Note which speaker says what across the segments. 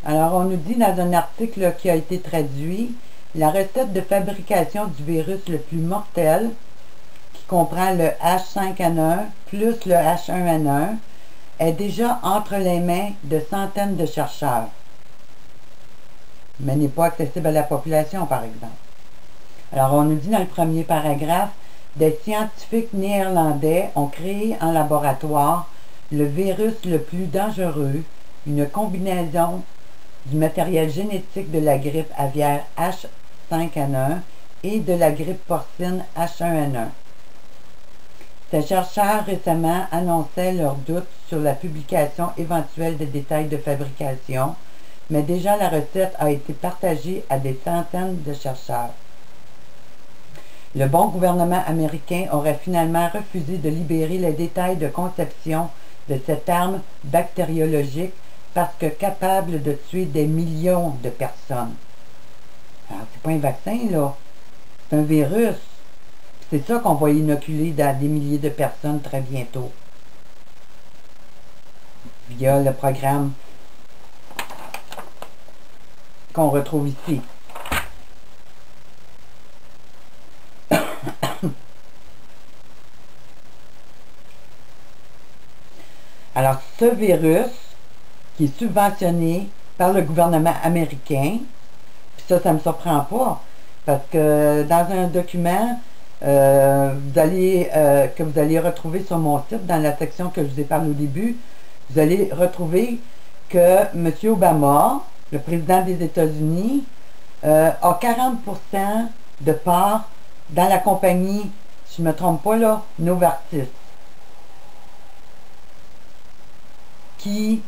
Speaker 1: Alors, on nous dit dans un article qui a été traduit, la recette de fabrication du virus le plus mortel, qui comprend le H5N1 plus le H1N1, est déjà entre les mains de centaines de chercheurs, mais n'est pas accessible à la population, par exemple. Alors, on nous dit dans le premier paragraphe, des scientifiques néerlandais ont créé en laboratoire le virus le plus dangereux, une combinaison du matériel génétique de la grippe aviaire H5N1 et de la grippe porcine H1N1. Ces chercheurs récemment annonçaient leurs doutes sur la publication éventuelle des détails de fabrication, mais déjà la recette a été partagée à des centaines de chercheurs. Le bon gouvernement américain aurait finalement refusé de libérer les détails de conception de cette arme bactériologique parce que capable de tuer des millions de personnes. Alors, c'est pas un vaccin, là. C'est un virus. C'est ça qu'on va inoculer dans des milliers de personnes très bientôt. Via le programme qu'on retrouve ici. Alors, ce virus, qui est subventionné par le gouvernement américain, puis ça ne me surprend pas, parce que dans un document que vous allez retrouver sur mon site, dans la section que je vous ai parlé au début, vous allez retrouver que M. Obama, le président des États-Unis, a 40% de part dans la compagnie, si je ne me trompe pas là, Novartis, qui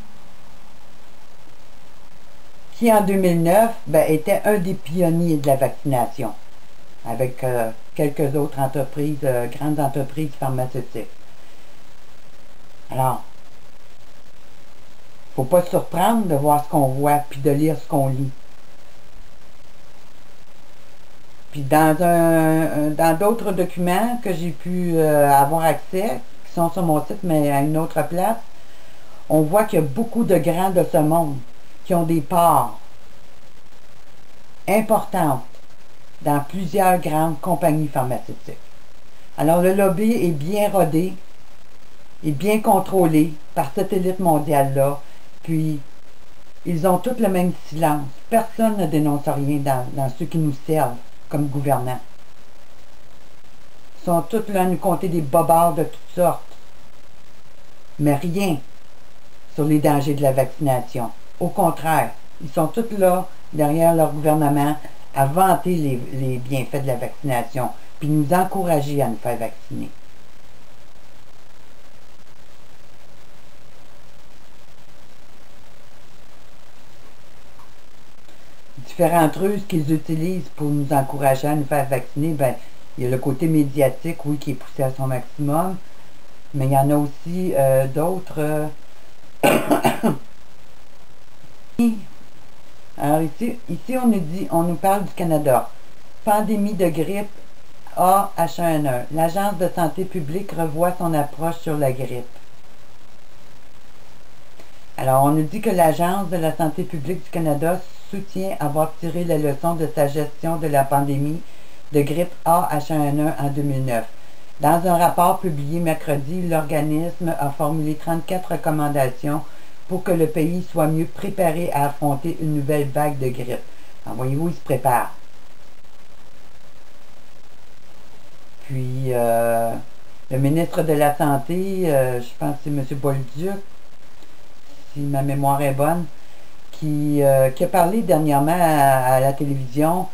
Speaker 1: en 2009 était un des pionniers de la vaccination, avec quelques autres entreprises, grandes entreprises pharmaceutiques. Alors, il ne faut pas se surprendre de voir ce qu'on voit, puis de lire ce qu'on lit. Puis dans d'autres documents que j'ai pu avoir accès, qui sont sur mon site, mais à une autre place, on voit qu'il y a beaucoup de grands de ce monde qui ont des parts importantes dans plusieurs grandes compagnies pharmaceutiques. Alors le lobby est bien rodé, est bien contrôlé par cette élite mondiale-là, puis ils ont tous le même silence. Personne ne dénonce rien dans ceux qui nous servent comme gouvernants. Ils sont tous là à nous compter des bobards de toutes sortes, mais rien sur les dangers de la vaccination. Au contraire, ils sont tous là, derrière leur gouvernement, à vanter les bienfaits de la vaccination, puis nous encourager à nous faire vacciner. Différentes ruses qu'ils utilisent pour nous encourager à nous faire vacciner, il y a le côté médiatique, oui, qui est poussé à son maximum, mais il y en a aussi d'autres... Alors ici on nous parle du Canada. Pandémie de grippe A-H1N1. L'Agence de santé publique revoit son approche sur la grippe. Alors on nous dit que l'Agence de la santé publique du Canada soutient avoir tiré les leçons de sa gestion de la pandémie de grippe A-H1N1 en 2009. Dans un rapport publié mercredi, l'organisme a formulé 34 recommandations pour que le pays soit mieux préparé à affronter une nouvelle vague de grippe. Alors, voyez-vous, il se prépare. Puis, le ministre de la Santé, je pense que c'est M. Bolduc, si ma mémoire est bonne, qui a parlé dernièrement à la télévision,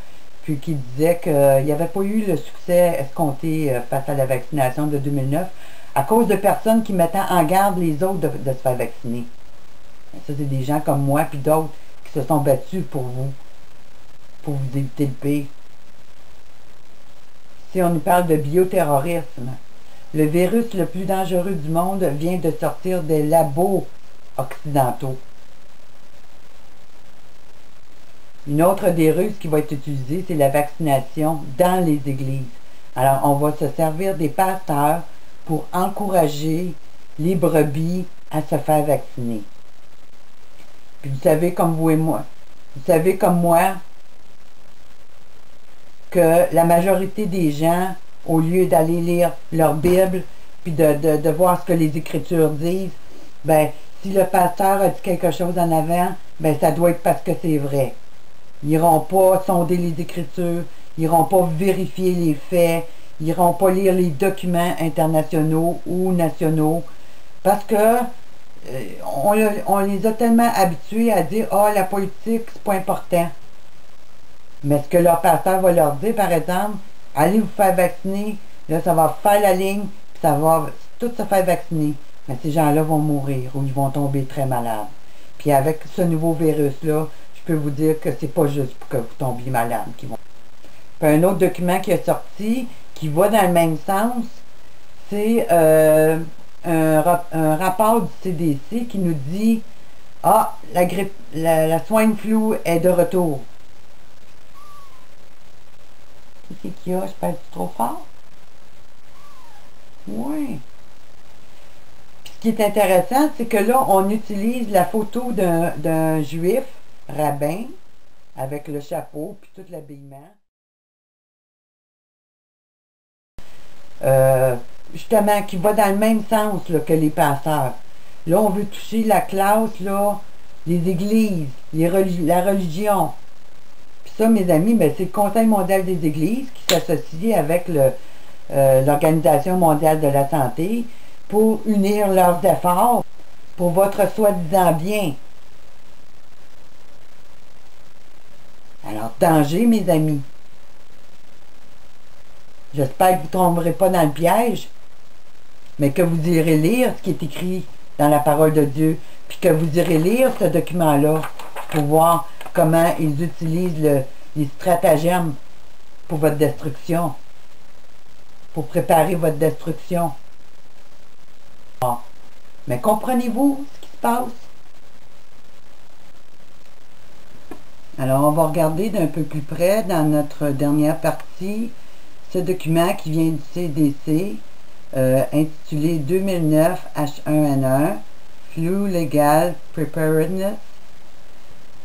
Speaker 1: puis qui disait qu'il n'y avait pas eu le succès escompté face à la vaccination de 2009 à cause de personnes qui mettaient en garde les autres de se faire vacciner. Ça, c'est des gens comme moi puis d'autres qui se sont battus pour vous éviter le pire. Si on nous parle de bioterrorisme, le virus le plus dangereux du monde vient de sortir des labos occidentaux. Une autre des ruses qui va être utilisée, c'est la vaccination dans les églises. Alors, on va se servir des pasteurs pour encourager les brebis à se faire vacciner. Puis vous savez comme vous et moi, vous savez comme moi que la majorité des gens, au lieu d'aller lire leur Bible, puis de voir ce que les Écritures disent, ben, si le pasteur a dit quelque chose en avant, ben, ça doit être parce que c'est vrai. Ils n'iront pas sonder les Écritures, ils n'iront pas vérifier les faits, ils n'iront pas lire les documents internationaux ou nationaux, parce que on les a tellement habitués à dire « Ah, la politique, c'est pas important ». Mais ce que leur pasteur va leur dire, par exemple, allez vous faire vacciner, là, ça va faire la ligne, puis ça va tout se faire vacciner. Mais ces gens-là vont mourir ou ils vont tomber très malades. Puis avec ce nouveau virus-là, je peux vous dire que c'est pas juste pour que vous tombiez malade qu'ils vont. Puis un autre document qui est sorti, qui va dans le même sens, c'est un rapport du CDC qui nous dit « Ah, la grippe, la swine flu est de retour. » Qu'est-ce qu'il y a? Je parle trop fort? Oui. Puis ce qui est intéressant, c'est que là, on utilise la photo d'un juif, rabbin, avec le chapeau, puis tout l'habillement. Justement, qui va dans le même sens là, que les pasteurs. Là, on veut toucher la classe, là, les églises, la religion. Puis ça, mes amis, ben, c'est le Conseil mondial des églises qui s'associe avec l'Organisation mondiale de la santé pour unir leurs efforts pour votre soi-disant bien. Alors, danger, mes amis. J'espère que vous ne tomberez pas dans le piège, mais que vous irez lire ce qui est écrit dans la parole de Dieu, puis que vous irez lire ce document-là pour voir comment ils utilisent les stratagèmes pour votre destruction, pour préparer votre destruction. Ah. Mais comprenez-vous ce qui se passe? Alors, on va regarder d'un peu plus près dans notre dernière partie ce document qui vient du CDC, intitulé 2009 H1N1, Flu Legal Preparedness.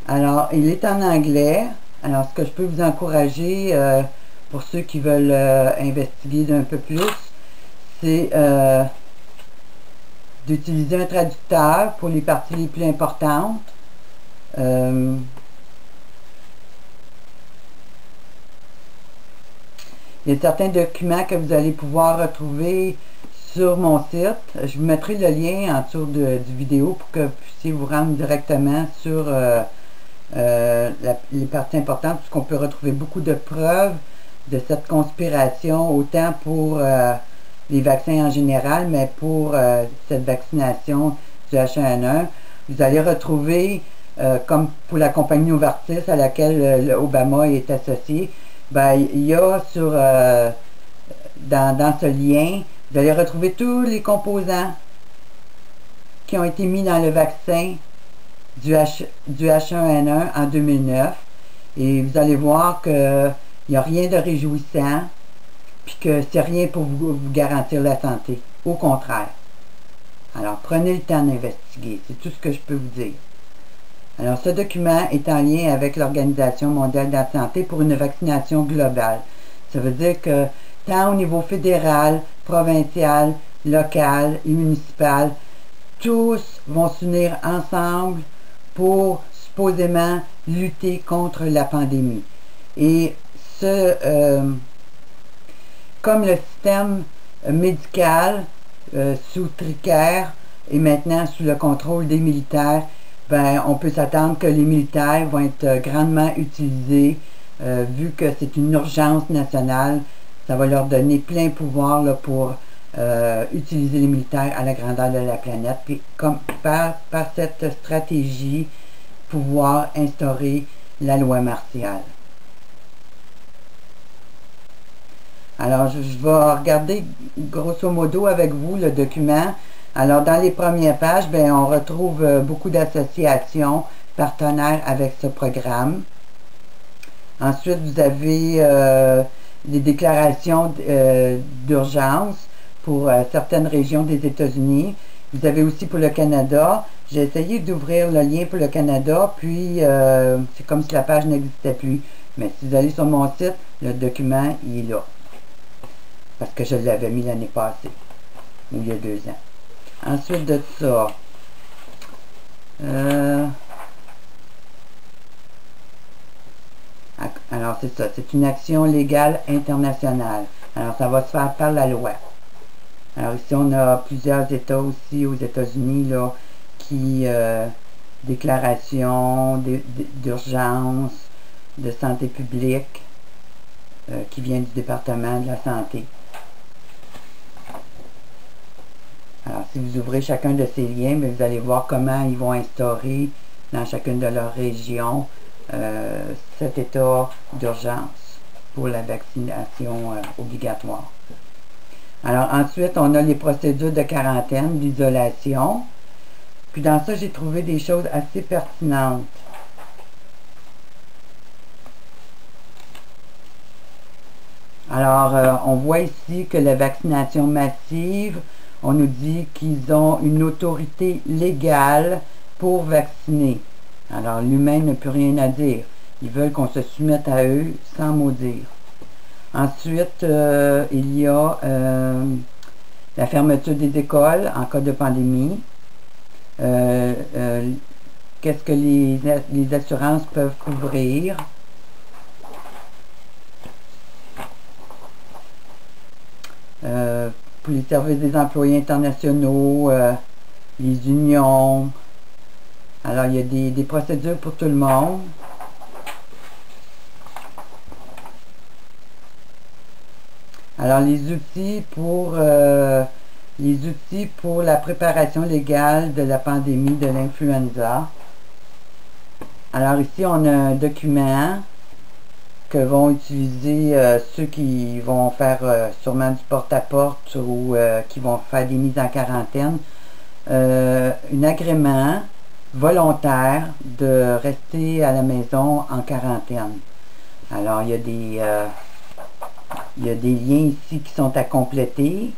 Speaker 1: Alors, il est en anglais. Alors, ce que je peux vous encourager, pour ceux qui veulent investiguer d'un peu plus, c'est d'utiliser un traducteur pour les parties les plus importantes. Il y a certains documents que vous allez pouvoir retrouver sur mon site. Je vous mettrai le lien en dessous du vidéo pour que vous puissiez vous rendre directement sur les parties importantes, puisqu'on peut retrouver beaucoup de preuves de cette conspiration, autant pour les vaccins en général, mais pour cette vaccination du H1N1. Vous allez retrouver, comme pour la compagnie Novartis à laquelle Obama est associé, ben, il y a sur dans ce lien, vous allez retrouver tous les composants qui ont été mis dans le vaccin du H1N1 en 2009. Et vous allez voir qu'il n'y a rien de réjouissant, puis que c'est rien pour vous garantir la santé. Au contraire. Alors, prenez le temps d'investiguer. C'est tout ce que je peux vous dire. Alors, ce document est en lien avec l'Organisation mondiale de la santé pour une vaccination globale. Ça veut dire que tant au niveau fédéral, provincial, local et municipal, tous vont s'unir ensemble pour supposément lutter contre la pandémie. Et comme le système médical sous Tricaire est maintenant sous le contrôle des militaires, ben, on peut s'attendre que les militaires vont être grandement utilisés, vu que c'est une urgence nationale. Ça va leur donner plein pouvoir là, pour utiliser les militaires à la grandeur de la planète, puis comme par cette stratégie, pouvoir instaurer la loi martiale. Alors, je vais regarder grosso modo avec vous le document. Alors, dans les premières pages, ben, on retrouve beaucoup d'associations partenaires avec ce programme. Ensuite, vous avez des déclarations d'urgence pour certaines régions des États-Unis. Vous avez aussi pour le Canada. J'ai essayé d'ouvrir le lien pour le Canada, puis c'est comme si la page n'existait plus. Mais si vous allez sur mon site, le document, il est là. Parce que je l'avais mis l'année passée, ou il y a 2 ans. Ensuite de ça, alors c'est ça, c'est une action légale internationale. Alors ça va se faire par la loi. Alors ici on a plusieurs États aussi aux États-Unis là qui déclaration d'urgence de santé publique qui vient du département de la santé. Alors si vous ouvrez chacun de ces liens, mais vous allez voir comment ils vont instaurer dans chacune de leurs régions cet état d'urgence pour la vaccination obligatoire. Alors ensuite, on a les procédures de quarantaine, d'isolation. Puis dans ça, j'ai trouvé des choses assez pertinentes. Alors, on voit ici que la vaccination massive, on nous dit qu'ils ont une autorité légale pour vacciner. Alors, l'humain n'a plus rien à dire. Ils veulent qu'on se soumette à eux sans mot dire. Ensuite, il y a la fermeture des écoles en cas de pandémie. Qu'est-ce que les assurances peuvent couvrir? Pour les services des employés internationaux, les unions. Alors, il y a des procédures pour tout le monde. Alors, les outils pour la préparation légale de la pandémie de l'influenza. Alors, ici, on a un document que vont utiliser ceux qui vont faire sûrement du porte-à-porte ou qui vont faire des mises en quarantaine. Un agrément volontaire de rester à la maison en quarantaine. Alors, il y a des liens ici qui sont à compléter.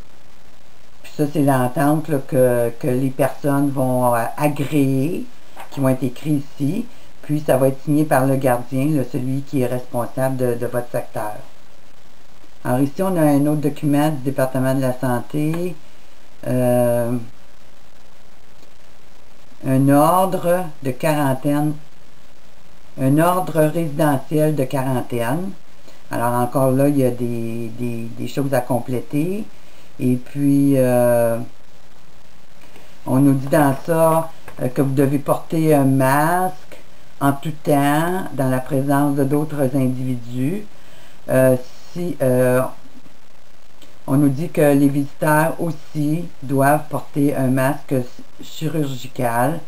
Speaker 1: Puis ça, c'est l'entente que les personnes vont agréer, qui vont être écrits ici. Puis ça va être signé par le gardien, celui qui est responsable de votre secteur. Alors ici, on a un autre document du département de la santé. Un ordre de quarantaine. Un ordre résidentiel de quarantaine. Alors encore là, il y a des choses à compléter. Et puis, on nous dit dans ça que vous devez porter un masque en tout temps dans la présence d'autres individus. On nous dit que les visiteurs aussi doivent porter un masque chirurgical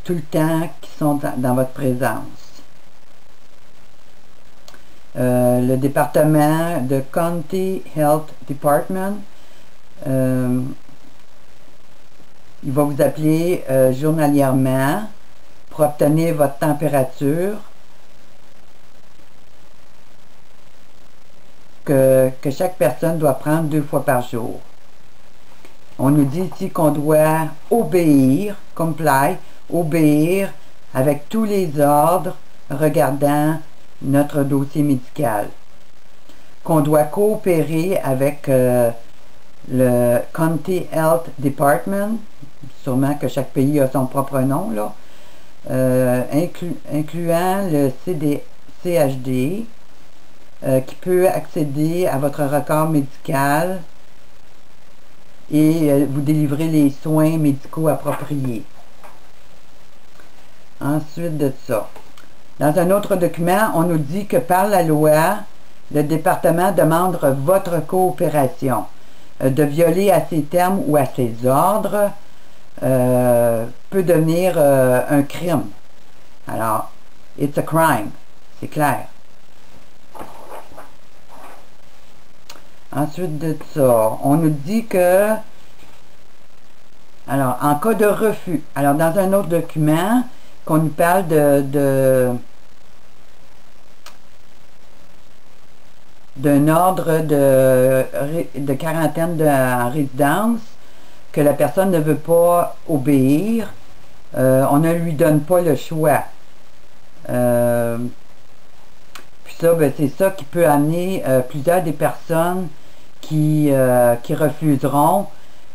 Speaker 1: tout le temps qu'ils sont dans votre présence. Le département de County Health Department, il va vous appeler journalièrement pour obtenir votre température que chaque personne doit prendre 2 fois par jour. On nous dit ici qu'on doit obéir, comply, obéir avec tous les ordres regardant notre dossier médical. Qu'on doit coopérer avec le County Health Department, sûrement que chaque pays a son propre nom, là, incluant le CHD, qui peut accéder à votre record médical et vous délivrer les soins médicaux appropriés. Ensuite de ça, dans un autre document, on nous dit que par la loi, le département demande votre coopération. De violer à ses termes ou à ses ordres peut devenir un crime. Alors, it's a crime, c'est clair. Ensuite de ça, on nous dit que, alors, en cas de refus, alors dans un autre document, qu'on nous parle d'un ordre de quarantaine en résidence, que la personne ne veut pas obéir, on ne lui donne pas le choix. Puis ça, ben, c'est ça qui peut amener plusieurs des personnes qui refuseront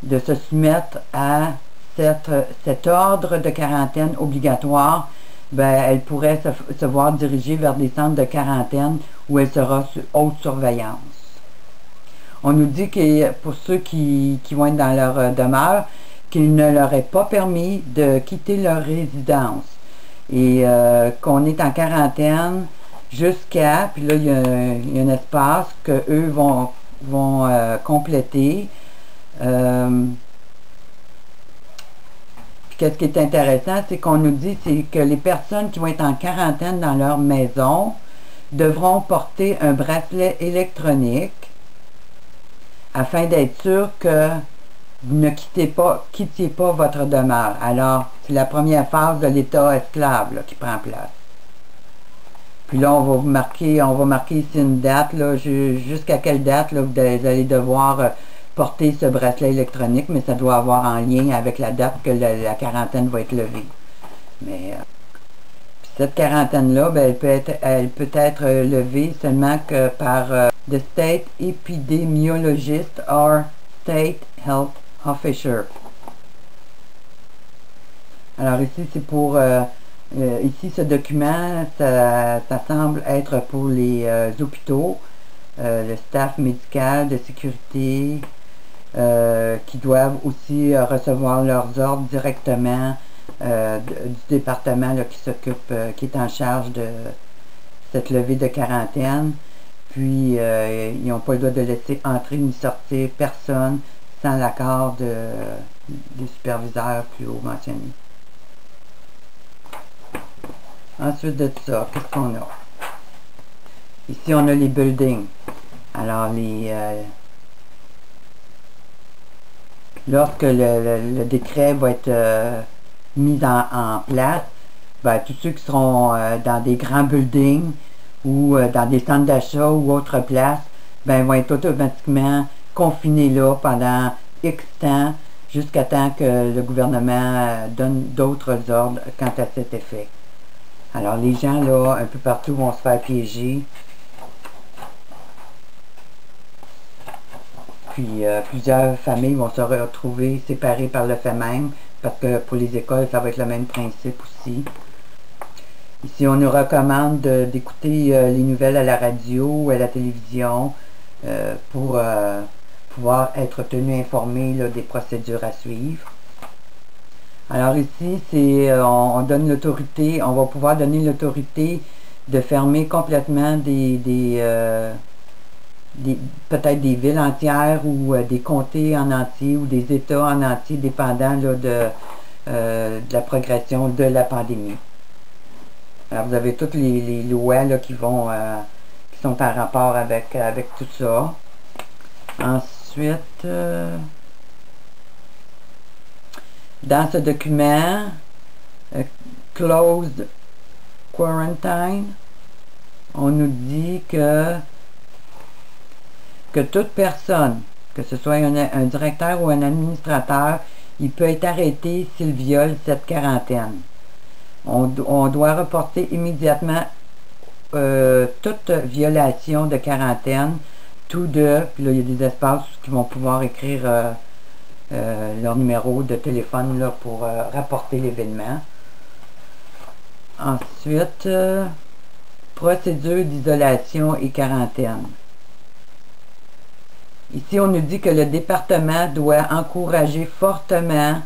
Speaker 1: de se soumettre à cet ordre de quarantaine obligatoire. Ben, elle pourrait se voir dirigée vers des centres de quarantaine où elle sera sous haute surveillance. On nous dit que pour ceux qui vont être dans leur demeure, qu'il ne leur est pas permis de quitter leur résidence et qu'on est en quarantaine jusqu'à, puis là il y a un espace que eux vont compléter. Qu'est-ce qui est intéressant, c'est qu'on nous dit que les personnes qui vont être en quarantaine dans leur maison devront porter un bracelet électronique afin d'être sûr que vous ne quittiez pas votre demeure. Alors, c'est la première phase de l'état esclave là, qui prend place. Puis là, on va marquer ici une date, là, jusqu'à quelle date là, vous allez devoir porter ce bracelet électronique, mais ça doit avoir en lien avec la date que la quarantaine va être levée. Mais cette quarantaine-là, ben, elle peut être levée seulement que par the state epidemiologist or state health officer. Alors ici, c'est pour ici ce document, ça semble être pour les hôpitaux, le staff médical de sécurité, qui doivent aussi recevoir leurs ordres directement du département là, qui s'occupe, qui est en charge de cette levée de quarantaine. Puis ils n'ont pas le droit de laisser entrer ni sortir personne sans l'accord des superviseurs plus haut mentionnés. Ensuite de ça, qu'est-ce qu'on a? Ici, on a les buildings. Alors, lorsque le décret va être mis en place, ben, tous ceux qui seront dans des grands buildings ou dans des centres d'achat ou autres places, ben, vont être automatiquement confinés là pendant X temps, jusqu'à temps que le gouvernement donne d'autres ordres quant à cet effet. Alors les gens là, un peu partout vont se faire piéger. Puis plusieurs familles vont se retrouver séparées par le fait même, parce que pour les écoles, ça va être le même principe aussi. Ici, on nous recommande d'écouter les nouvelles à la radio ou à la télévision pour pouvoir être tenu informé là, des procédures à suivre. Alors ici, on donne l'autorité, on va pouvoir donner l'autorité de fermer complètement peut-être des villes entières ou des comtés en entier ou des États en entier, dépendant là, de la progression de la pandémie. Alors vous avez toutes les lois là, qui sont en rapport avec tout ça. Ensuite, dans ce document, Closed Quarantine, on nous dit que toute personne, que ce soit un directeur ou un administrateur, il peut être arrêté s'il viole cette quarantaine. On doit reporter immédiatement toute violation de quarantaine, puis là il y a des espaces qui vont pouvoir écrire leur numéro de téléphone là, pour rapporter l'événement. Ensuite, procédure d'isolation et quarantaine. Ici, on nous dit que le département doit encourager fortement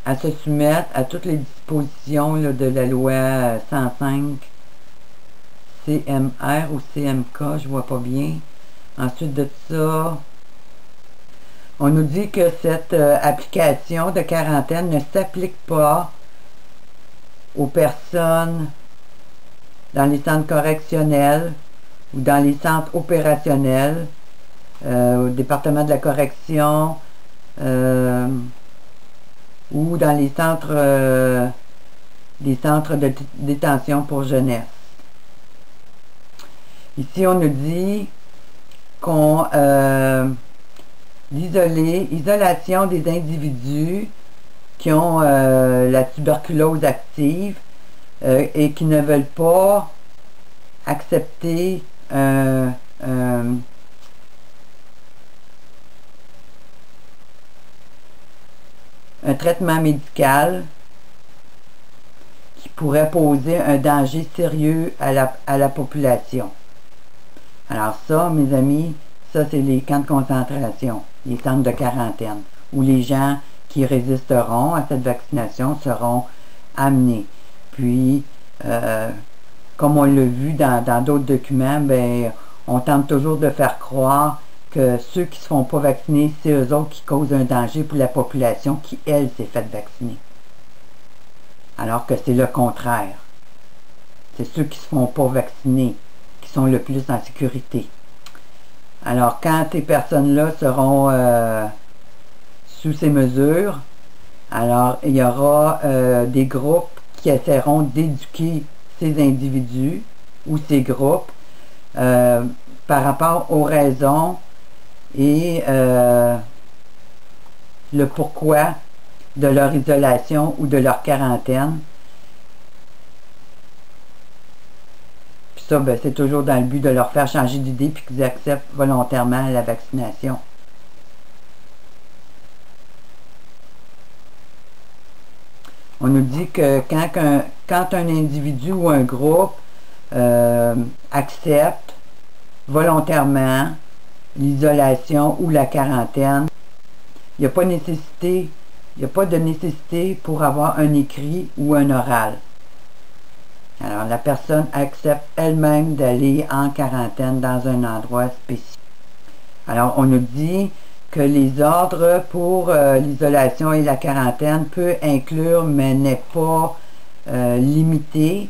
Speaker 1: à se soumettre à toutes les dispositions là, de la loi 105 CMR ou CMK, je vois pas bien. Ensuite de ça, on nous dit que cette application de quarantaine ne s'applique pas aux personnes dans les centres correctionnels ou dans les centres opérationnels, au département de la correction, ou dans les centres de détention pour jeunesse. Ici, on nous dit l'isolation des individus qui ont la tuberculose active et qui ne veulent pas accepter un traitement médical qui pourrait poser un danger sérieux à la population. Alors ça, mes amis, ça c'est les camps de concentration, les centres de quarantaine, où les gens qui résisteront à cette vaccination seront amenés. Puis, comme on l'a vu dans d'autres documents, ben, on tente toujours de faire croire que ceux qui ne se font pas vacciner, c'est eux autres qui causent un danger pour la population qui, elle, s'est faite vacciner. Alors que c'est le contraire. C'est ceux qui ne se font pas vacciner qui sont le plus en sécurité. Alors, quand ces personnes-là seront sous ces mesures, alors il y aura des groupes qui essaieront d'éduquer ces individus ou ces groupes par rapport aux raisons et le pourquoi de leur isolation ou de leur quarantaine. Puis ça, ben, c'est toujours dans le but de leur faire changer d'idée puis qu'ils acceptent volontairement la vaccination. On nous dit que quand un individu ou un groupe accepte volontairement l'isolation ou la quarantaine, il n'y a pas de nécessité pour avoir un écrit ou un oral. Alors la personne accepte elle-même d'aller en quarantaine dans un endroit spécifique. Alors on nous dit que les ordres pour l'isolation et la quarantaine peut inclure, mais n'est pas limité,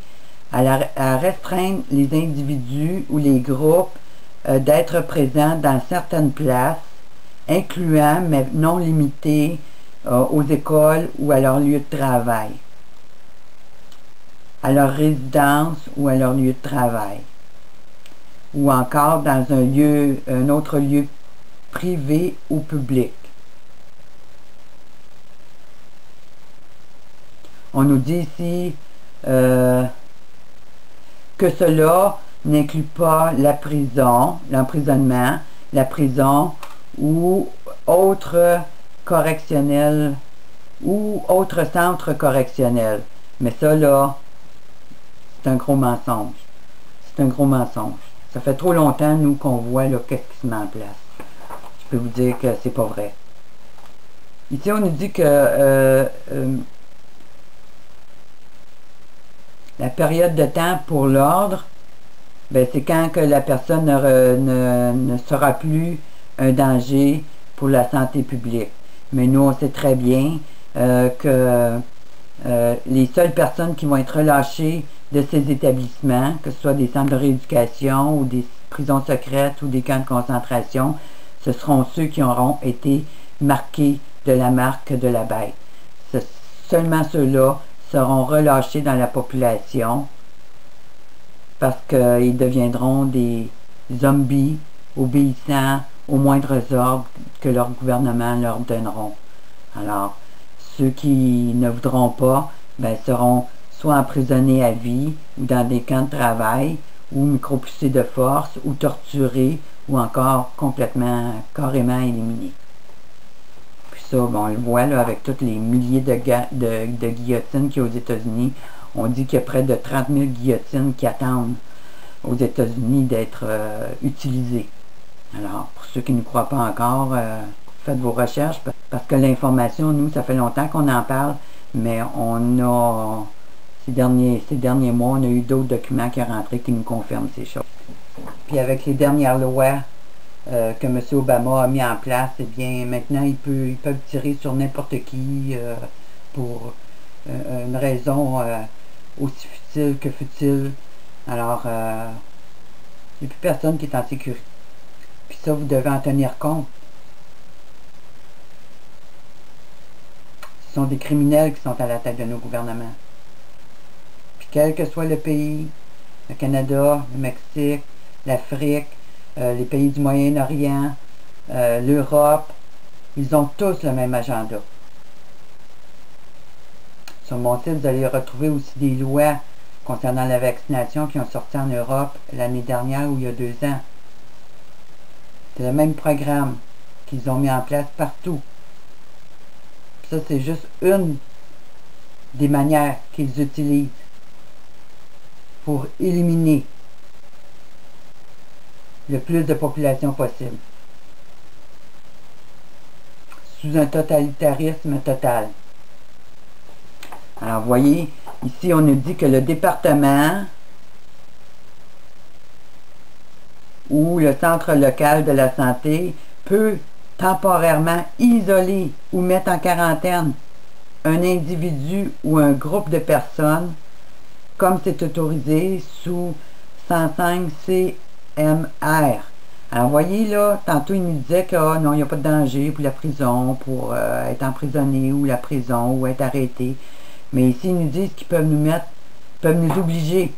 Speaker 1: à restreindre les individus ou les groupes d'être présents dans certaines places, incluant, mais non limité, aux écoles ou à leur lieu de travail, à leur résidence ou à leur lieu de travail, ou encore dans un autre lieu privé ou public. On nous dit ici que cela n'inclut pas la prison, l'emprisonnement, la prison ou autre correctionnel ou autre centre correctionnel. Mais ça là, c'est un gros mensonge. C'est un gros mensonge. Ça fait trop longtemps, nous, qu'on voit là qu'est-ce qui se met en place. Je peux vous dire que c'est pas vrai. Ici, on nous dit que la période de temps pour l'ordre, ben, c'est quand que la personne ne sera plus un danger pour la santé publique. Mais nous, on sait très bien que les seules personnes qui vont être relâchées de ces établissements, que ce soit des centres de rééducation ou des prisons secrètes ou des camps de concentration, ce seront ceux qui auront été marqués de la marque de la bête. Seulement ceux-là seront relâchés dans la population parce qu'ils deviendront des zombies obéissant aux moindres ordres que leur gouvernement leur donneront. Alors, ceux qui ne voudront pas, ben, seront soit emprisonnés à vie, ou dans des camps de travail, ou micropoussés de force, ou torturés, ou encore carrément éliminés. Puis ça, ben, on le voit là, avec tous les milliers de guillotines qu'il y a aux États-Unis. On dit qu'il y a près de 30 000 guillotines qui attendent aux États-Unis d'être utilisées. Alors, pour ceux qui ne croient pas encore, faites vos recherches, parce que l'information, nous, ça fait longtemps qu'on en parle, mais on a, ces derniers mois, on a eu d'autres documents qui sont rentrés qui nous confirment ces choses. Puis avec les dernières lois que M. Obama a mis en place, eh bien, maintenant, ils peuvent tirer sur n'importe qui pour une raison aussi futile que futile. Alors, il n'y a plus personne qui est en sécurité. Puis ça, vous devez en tenir compte. Ce sont des criminels qui sont à la tête de nos gouvernements. Puis quel que soit le pays, le Canada, le Mexique, l'Afrique, les pays du Moyen-Orient, l'Europe, ils ont tous le même agenda. Sur mon site, vous allez retrouver aussi des lois concernant la vaccination qui ont sorti en Europe l'année dernière ou il y a 2 ans. C'est le même programme qu'ils ont mis en place partout. Ça, c'est juste une des manières qu'ils utilisent pour éliminer le plus de population possible. Sous un totalitarisme total. Alors, vous voyez, ici, on nous dit que le département ou le centre local de la santé peut temporairement isoler ou mettre en quarantaine un individu ou un groupe de personnes comme c'est autorisé sous 105 CMR. Alors, vous voyez, là, tantôt, il nous disait que non, il n'y a pas de danger pour la prison, pour être emprisonné ou la prison ou être arrêté. Mais ici, ils nous disent qu'ils peuvent nous mettre, peuvent nous obliger.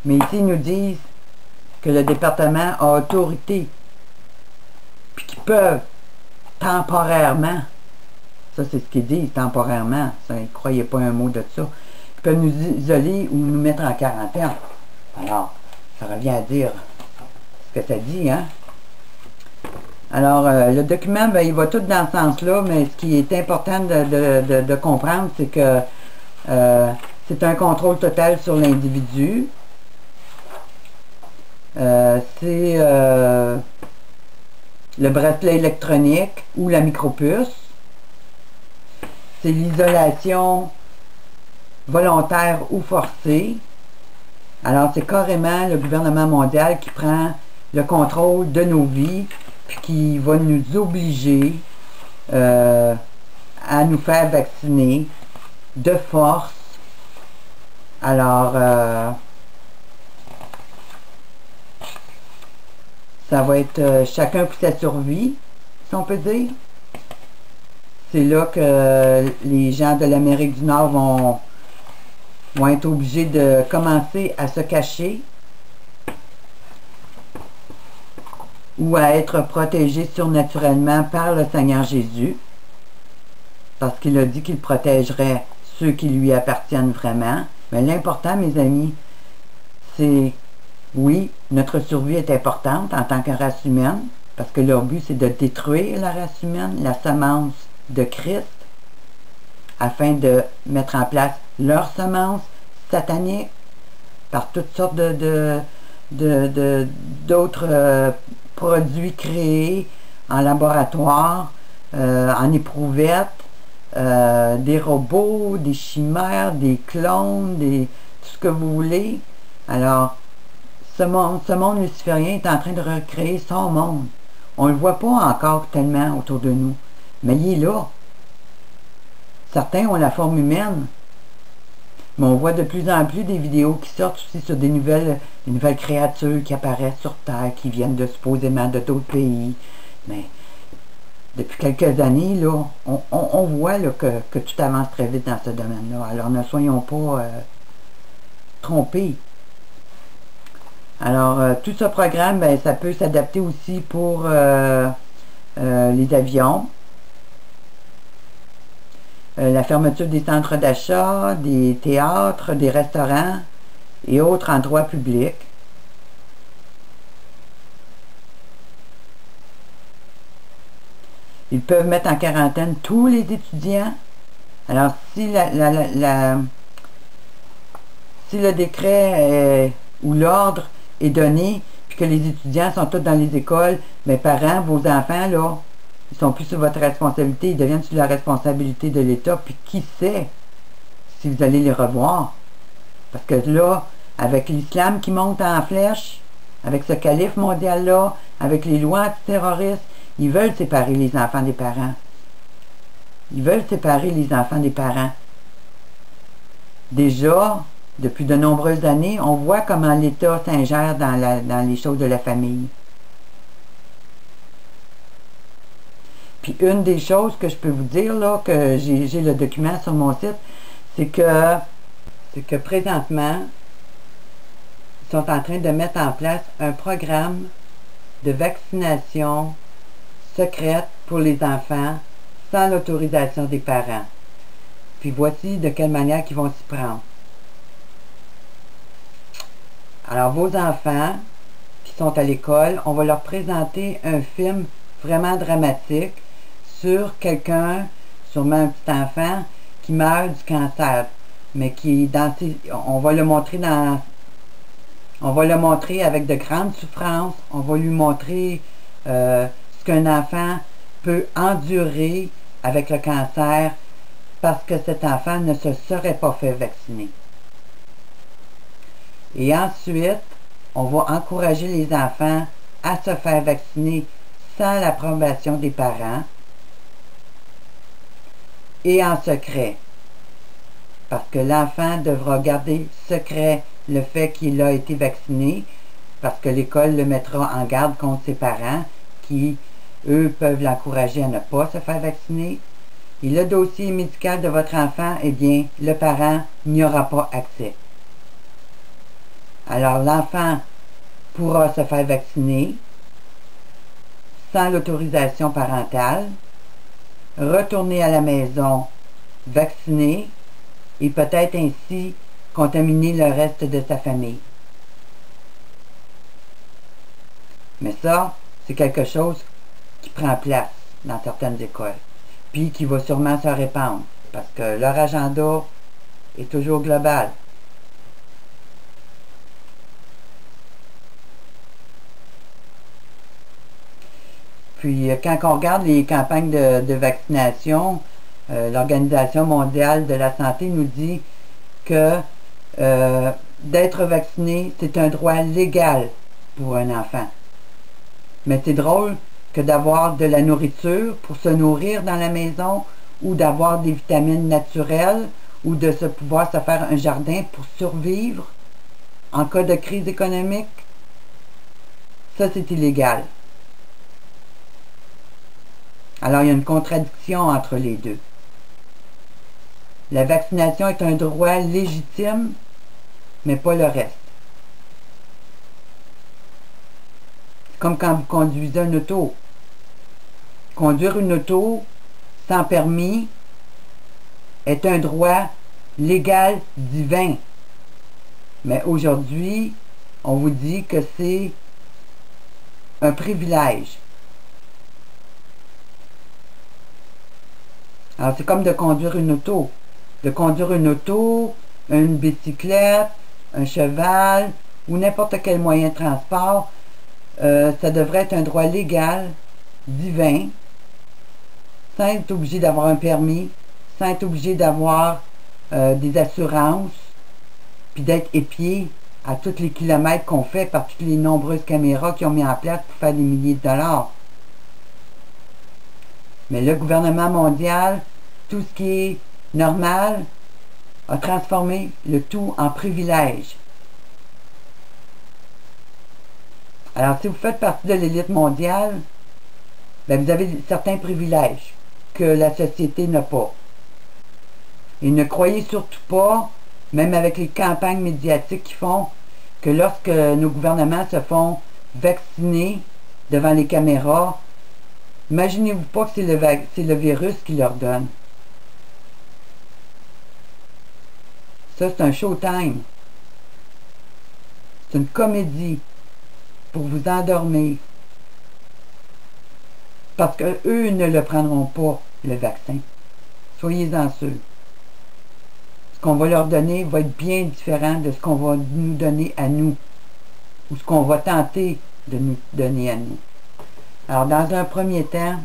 Speaker 1: Mais ici, ils nous disent que le département a autorité, puis qu'ils peuvent temporairement, ça c'est ce qu'ils disent, temporairement, ça, ils ne croyaient pas un mot de ça, ils peuvent nous isoler ou nous mettre en quarantaine. Alors, ça revient à dire ce que ça dit, hein? Alors, le document, ben, il va tout dans ce sens-là, mais ce qui est important de comprendre, c'est que c'est un contrôle total sur l'individu. C'est le bracelet électronique ou la micropuce. C'est l'isolation volontaire ou forcée. Alors, c'est carrément le gouvernement mondial qui prend le contrôle de nos vies, puis qui va nous obliger à nous faire vacciner de force. Alors, ça va être chacun pour sa survie, si on peut dire. C'est là que les gens de l'Amérique du Nord vont être obligés de commencer à se cacher ou à être protégés surnaturellement par le Seigneur Jésus, parce qu'il a dit qu'il protégerait ceux qui lui appartiennent vraiment. Mais l'important, mes amis, c'est, oui, notre survie est importante en tant que race humaine, parce que leur but, c'est de détruire la race humaine, la semence de Christ, afin de mettre en place leur semence satanique par toutes sortes d'autres produits créés en laboratoire, en éprouvette, des robots, des chimères, des clones, tout ce que vous voulez. Alors, ce monde luciférien est en train de recréer son monde. On ne le voit pas encore tellement autour de nous, mais il est là. Certains ont la forme humaine, mais on voit de plus en plus des vidéos qui sortent aussi sur des nouvelles créatures qui apparaissent sur Terre, qui viennent supposément de d'autres pays. Mais depuis quelques années, là, on voit là, que tout avance très vite dans ce domaine-là. Alors ne soyons pas trompés. Alors, tout ce programme, ben, ça peut s'adapter aussi pour les avions. La fermeture des centres d'achat, des théâtres, des restaurants et autres endroits publics. Ils peuvent mettre en quarantaine tous les étudiants. Alors, si le décret ou l'ordre est donné, puis que les étudiants sont tous dans les écoles, mes parents, vos enfants, là, ils sont plus sous votre responsabilité, ils deviennent sous la responsabilité de l'État, puis qui sait si vous allez les revoir. Parce que là, avec l'islam qui monte en flèche, avec ce calife mondial-là, avec les lois antiterroristes, ils veulent séparer les enfants des parents. Ils veulent séparer les enfants des parents. Déjà, depuis de nombreuses années, on voit comment l'État s'ingère dans les choses de la famille. Puis une des choses que je peux vous dire, là, que j'ai le document sur mon site, c'est que présentement, sont en train de mettre en place un programme de vaccination secrète pour les enfants sans l'autorisation des parents. Puis voici de quelle manière ils vont s'y prendre. Alors, vos enfants qui sont à l'école, on va leur présenter un film vraiment dramatique sur quelqu'un, sûrement un petit enfant, qui meurt du cancer, mais qui on va le montrer avec de grandes souffrances, on va lui montrer ce qu'un enfant peut endurer avec le cancer parce que cet enfant ne se serait pas fait vacciner. Et ensuite, on va encourager les enfants à se faire vacciner sans l'approbation des parents et en secret. Parce que l'enfant devra garder secret le fait qu'il a été vacciné, parce que l'école le mettra en garde contre ses parents qui, eux, peuvent l'encourager à ne pas se faire vacciner. Et le dossier médical de votre enfant, eh bien, le parent n'y aura pas accès. Alors, l'enfant pourra se faire vacciner sans l'autorisation parentale, retourner à la maison vacciné et peut-être ainsi contaminer le reste de sa famille. Mais ça, c'est quelque chose qui prend place dans certaines écoles, puis qui va sûrement se répandre, parce que leur agenda est toujours global. Puis, quand on regarde les campagnes de vaccination, l'Organisation mondiale de la santé nous dit que d'être vacciné, c'est un droit légal pour un enfant. Mais c'est drôle que d'avoir de la nourriture pour se nourrir dans la maison ou d'avoir des vitamines naturelles ou de pouvoir se faire un jardin pour survivre en cas de crise économique, ça c'est illégal. Alors il y a une contradiction entre les deux. La vaccination est un droit légitime, mais pas le reste. C'est comme quand vous conduisez une auto. Conduire une auto sans permis est un droit légal divin. Mais aujourd'hui, on vous dit que c'est un privilège. Alors, c'est comme de conduire une auto. De conduire une auto, une bicyclette, un cheval ou n'importe quel moyen de transport, ça devrait être un droit légal, divin, sans être obligé d'avoir un permis, sans être obligé d'avoir des assurances, puis d'être épié à tous les kilomètres qu'on fait par toutes les nombreuses caméras qui ont mis en place pour faire des milliers de dollars. Mais le gouvernement mondial, tout ce qui est normal, a transformé le tout en privilège. Alors, si vous faites partie de l'élite mondiale, ben, vous avez certains privilèges que la société n'a pas. Et ne croyez surtout pas, même avec les campagnes médiatiques qu'ils font, que lorsque nos gouvernements se font vacciner devant les caméras, imaginez-vous pas que c'est le virus qui leur donne. Ça, c'est un showtime. C'est une comédie pour vous endormir. Parce qu'eux ne le prendront pas, le vaccin. Soyez-en sûrs. Ce qu'on va leur donner va être bien différent de ce qu'on va nous donner à nous. Ou ce qu'on va tenter de nous donner à nous. Alors, dans un premier temps,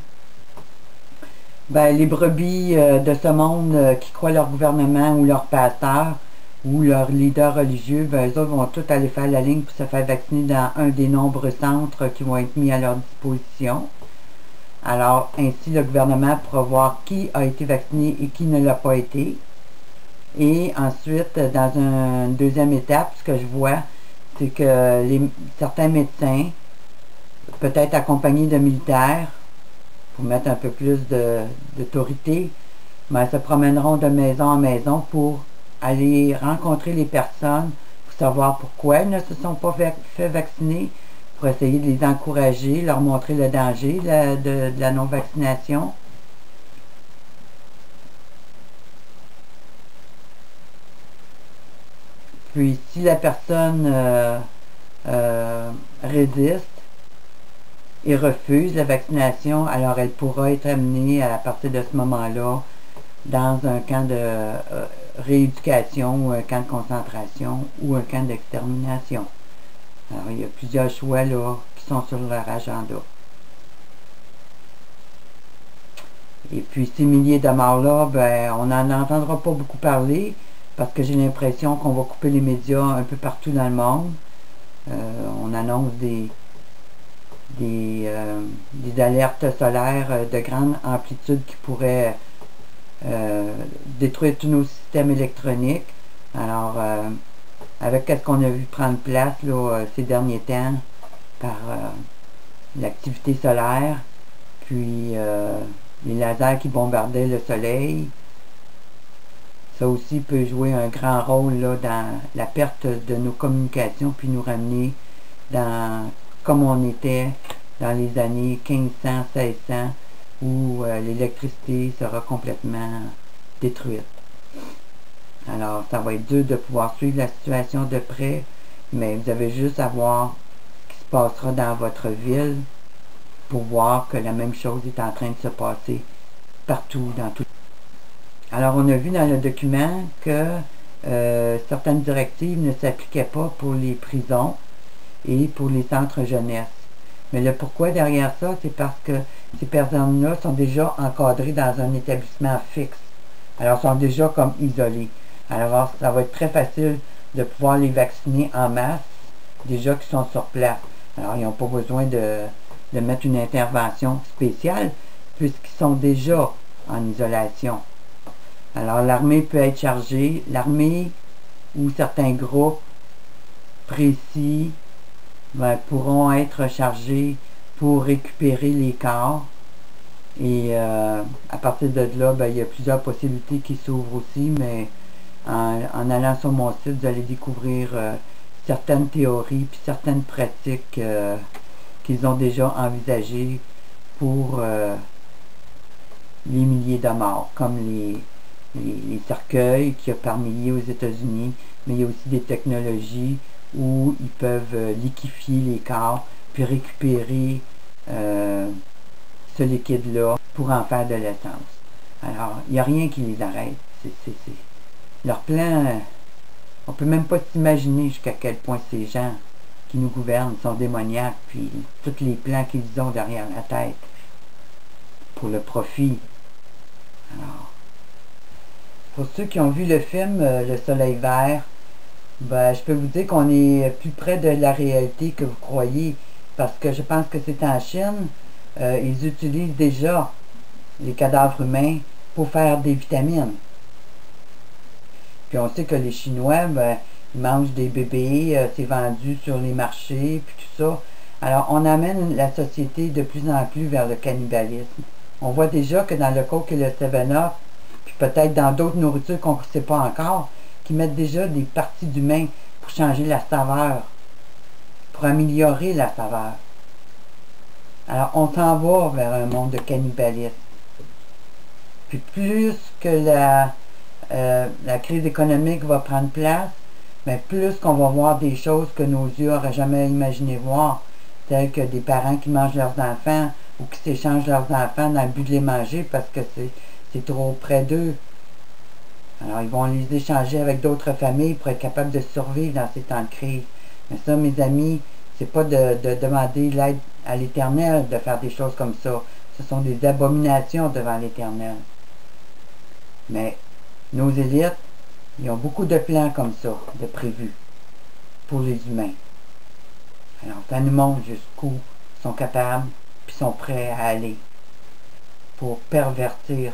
Speaker 1: ben, les brebis de ce monde qui croient leur gouvernement ou leur pasteur ou leur leader religieux, ben, eux autres vont tous aller faire la ligne pour se faire vacciner dans un des nombreux centres qui vont être mis à leur disposition. Alors, ainsi, le gouvernement pourra voir qui a été vacciné et qui ne l'a pas été. Et ensuite, dans une deuxième étape, ce que je vois, c'est que certains médecins, peut-être accompagnés de militaires, pour mettre un peu plus d'autorité, ben, se promèneront de maison en maison pour aller rencontrer les personnes, pour savoir pourquoi ils ne se sont pas fait vacciner, pour essayer de les encourager, leur montrer le danger de la non-vaccination. Puis si la personne résiste et refuse la vaccination, alors elle pourra être amenée à partir de ce moment-là dans un camp de rééducation ou un camp de concentration ou un camp d'extermination. Alors il y a plusieurs choix là qui sont sur leur agenda. Et puis ces milliers de morts-là, ben, on n'en entendra pas beaucoup parler parce que j'ai l'impression qu'on va couper les médias un peu partout dans le monde. On annonce des alertes solaires de grande amplitude qui pourraient détruire tous nos systèmes électroniques. Alors, avec ce qu'on a vu prendre place là, ces derniers temps par l'activité solaire, puis les lasers qui bombardaient le soleil, ça aussi peut jouer un grand rôle là, dans la perte de nos communications, puis nous ramener dans comme on était dans les années 1500, 1600, où l'électricité sera complètement détruite. Alors, ça va être dur de pouvoir suivre la situation de près, mais vous avez juste à voir ce qui se passera dans votre ville pour voir que la même chose est en train de se passer partout, dans tout. Alors, on a vu dans le document que certaines directives ne s'appliquaient pas pour les prisons et pour les centres jeunesse. Mais le pourquoi derrière ça, c'est parce que ces personnes-là sont déjà encadrées dans un établissement fixe. Alors, sont déjà comme isolées. Alors, ça va être très facile de pouvoir les vacciner en masse, déjà qui sont sur place. Alors, ils n'ont pas besoin de mettre une intervention spéciale, puisqu'ils sont déjà en isolation. Alors, l'armée peut être chargée, l'armée ou certains groupes précis pourront être chargés pour récupérer les corps. Et à partir de là, il y a plusieurs possibilités qui s'ouvrent aussi, mais en allant sur mon site, vous allez découvrir certaines théories puis certaines pratiques qu'ils ont déjà envisagées pour les milliers de morts, comme les cercueils qu'il y a par milliers aux États-Unis, mais il y a aussi des technologies où ils peuvent liquéfier les corps puis récupérer ce liquide-là pour en faire de l'essence. Alors, il n'y a rien qui les arrête. Leur plan, on peut même pas s'imaginer jusqu'à quel point ces gens qui nous gouvernent sont démoniaques, puis tous les plans qu'ils ont derrière la tête pour le profit. Alors, pour ceux qui ont vu le film Le Soleil Vert, je peux vous dire qu'on est plus près de la réalité que vous croyez, parce que je pense que c'est en Chine, ils utilisent déjà les cadavres humains pour faire des vitamines. Puis on sait que les Chinois, ils mangent des bébés, c'est vendu sur les marchés, puis tout ça. Alors on amène la société de plus en plus vers le cannibalisme. On voit déjà que dans le Coke et le 7-Up, puis peut-être dans d'autres nourritures qu'on ne sait pas encore, qui mettent déjà des parties d'humains pour changer la saveur, pour améliorer la saveur. Alors, on s'en va vers un monde de cannibalisme. Puis plus que la crise économique va prendre place, mais plus qu'on va voir des choses que nos yeux n'auraient jamais imaginé voir, telles que des parents qui mangent leurs enfants ou qui s'échangent leurs enfants dans le but de les manger parce que c'est trop près d'eux. Alors, ils vont les échanger avec d'autres familles pour être capables de survivre dans ces temps de crise. Mais ça, mes amis, c'est pas de demander l'aide à l'Éternel de faire des choses comme ça. Ce sont des abominations devant l'Éternel. Mais nos élites, ils ont beaucoup de plans comme ça, de prévus, pour les humains. Alors, ça nous montre jusqu'où ils sont capables, puis sont prêts à aller pour pervertir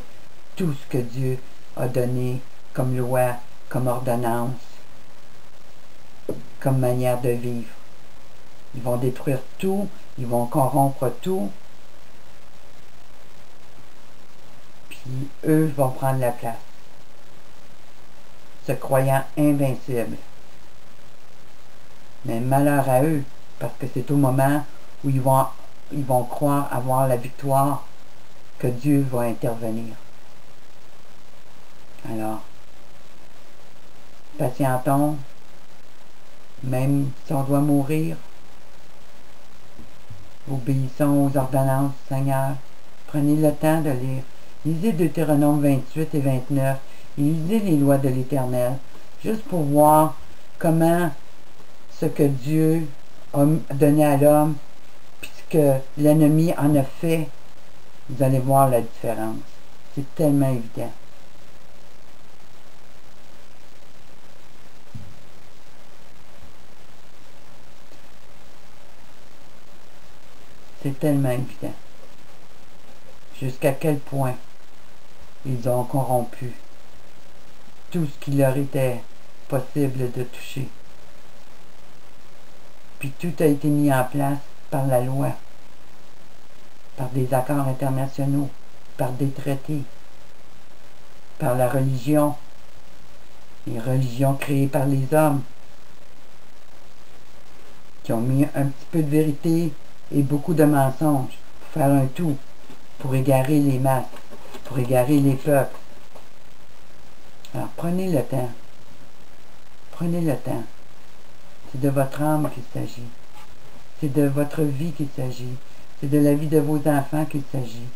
Speaker 1: tout ce que Dieu a donné comme loi, comme ordonnance, comme manière de vivre. Ils vont détruire tout, ils vont corrompre tout, puis eux vont prendre la place, se croyant invincibles. Mais malheur à eux, parce que c'est au moment où ils vont croire avoir la victoire que Dieu va intervenir. Alors, patientons, même si on doit mourir, obéissons aux ordonnances du Seigneur. Prenez le temps de lire. Lisez Deutéronome 28 et 29 et lisez les lois de l'Éternel, juste pour voir comment ce que Dieu a donné à l'homme, puisque l'ennemi en a fait, vous allez voir la différence. C'est tellement évident. C'est tellement évident. Jusqu'à quel point ils ont corrompu tout ce qui leur était possible de toucher. Puis tout a été mis en place par la loi, par des accords internationaux, par des traités, par la religion, les religions créées par les hommes, qui ont mis un petit peu de vérité et beaucoup de mensonges pour faire un tout, pour égarer les masses, pour égarer les peuples. Alors prenez le temps. Prenez le temps. C'est de votre âme qu'il s'agit. C'est de votre vie qu'il s'agit. C'est de la vie de vos enfants qu'il s'agit.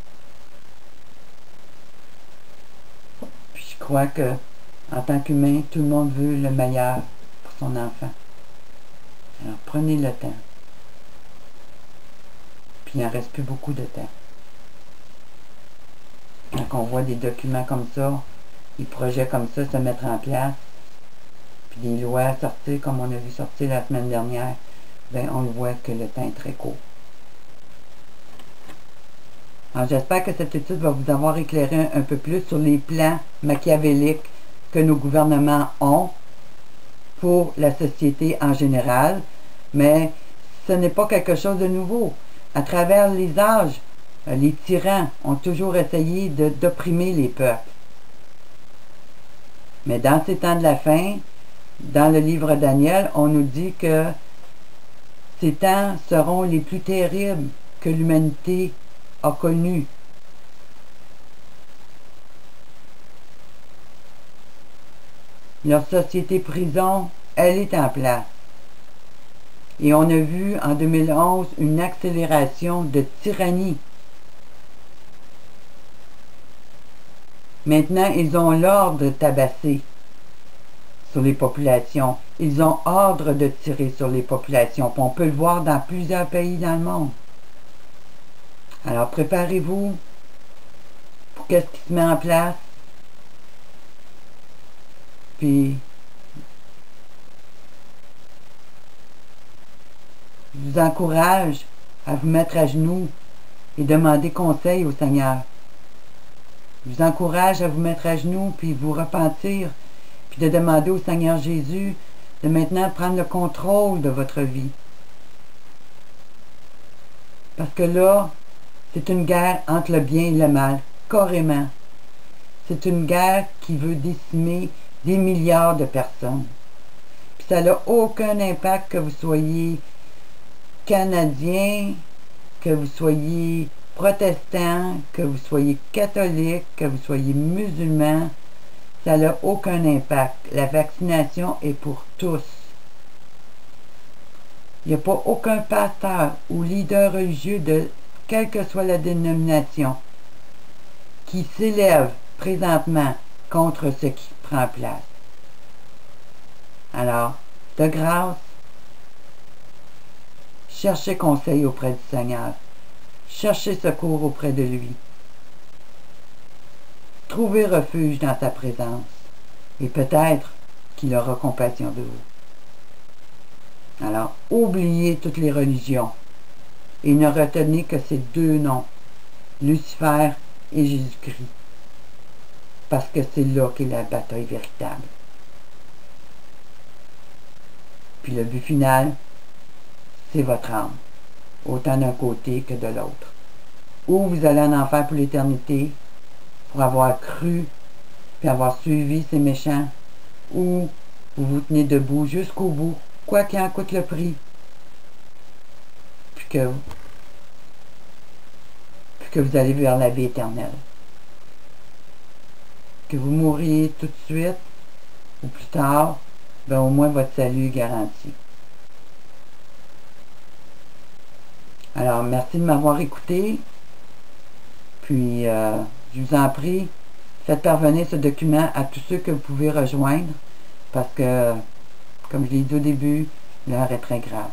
Speaker 1: Puis je crois que, en tant qu'humain, tout le monde veut le meilleur pour son enfant. Alors prenez le temps. Puis il n'en reste plus beaucoup de temps. Quand on voit des documents comme ça, des projets comme ça se mettre en place, puis des lois sortir comme on a vu sortir la semaine dernière, ben on le voit que le temps est très court. Alors j'espère que cette étude va vous avoir éclairé un peu plus sur les plans machiavéliques que nos gouvernements ont pour la société en général, mais ce n'est pas quelque chose de nouveau. À travers les âges, les tyrans ont toujours essayé d'opprimer les peuples. Mais dans ces temps de la fin, dans le livre Daniel, on nous dit que ces temps seront les plus terribles que l'humanité a connus. Leur société prison, elle est en place. Et on a vu en 2011 une accélération de tyrannie. Maintenant, ils ont l'ordre de tabasser sur les populations. Ils ont ordre de tirer sur les populations. Puis on peut le voir dans plusieurs pays dans le monde. Alors préparez-vous pour qu'est-ce qui se met en place. Puis je vous encourage à vous mettre à genoux et demander conseil au Seigneur. Je vous encourage à vous mettre à genoux, puis vous repentir, puis de demander au Seigneur Jésus de maintenant prendre le contrôle de votre vie. Parce que là, c'est une guerre entre le bien et le mal, carrément. C'est une guerre qui veut décimer des milliards de personnes. Puis ça n'a aucun impact que vous soyez Canadien, que vous soyez protestant, que vous soyez catholique, que vous soyez musulman, ça n'a aucun impact. La vaccination est pour tous. Il n'y a pas aucun pasteur ou leader religieux de quelle que soit la dénomination qui s'élève présentement contre ce qui prend place. Alors, de grâce, cherchez conseil auprès du Seigneur. Cherchez secours auprès de lui. Trouvez refuge dans sa présence. Et peut-être qu'il aura compassion de vous. Alors, oubliez toutes les religions. Et ne retenez que ces deux noms, Lucifer et Jésus-Christ. Parce que c'est là qu'est la bataille véritable. Puis le but final, c'est votre âme, autant d'un côté que de l'autre. Ou vous allez en enfer pour l'éternité, pour avoir cru, puis avoir suivi ces méchants, ou vous vous tenez debout jusqu'au bout, quoi qu'il en coûte le prix, puis que vous allez vers la vie éternelle. Que vous mourriez tout de suite ou plus tard, ben au moins votre salut est garanti. Alors, merci de m'avoir écouté. Puis, je vous en prie, faites parvenir ce document à tous ceux que vous pouvez rejoindre parce que, comme je l'ai dit au début, l'heure est très grave.